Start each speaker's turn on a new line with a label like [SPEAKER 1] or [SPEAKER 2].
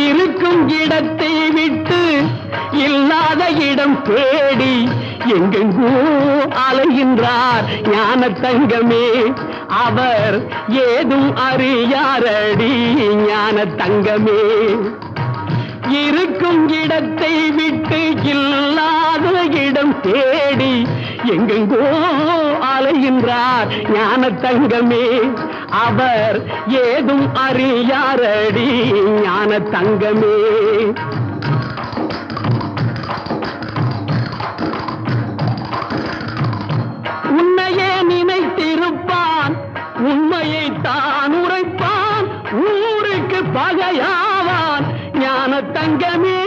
[SPEAKER 1] இருக்கும் இடத்தை விட்டு இல்லாத இடம் தேடி எங்கெங்கோ அலைகின்றார் ஞான தங்கமே. அவர் ஏதும் அறியாரடி ஞான தங்கமே. இருக்கும் இடத்தை விட்டு இல்லாத இடம் தேடி எங்கெங்கோ அலைகின்றார் ஞான தங்கமே. அவர் ஏதும் அறியாரடி ஞான தங்கமே. உன்னையே நினைத்திருப்பான், உண்மையை தான் உரைப்பான், ஊருக்கு பகையாவான் ஞான தங்கமே.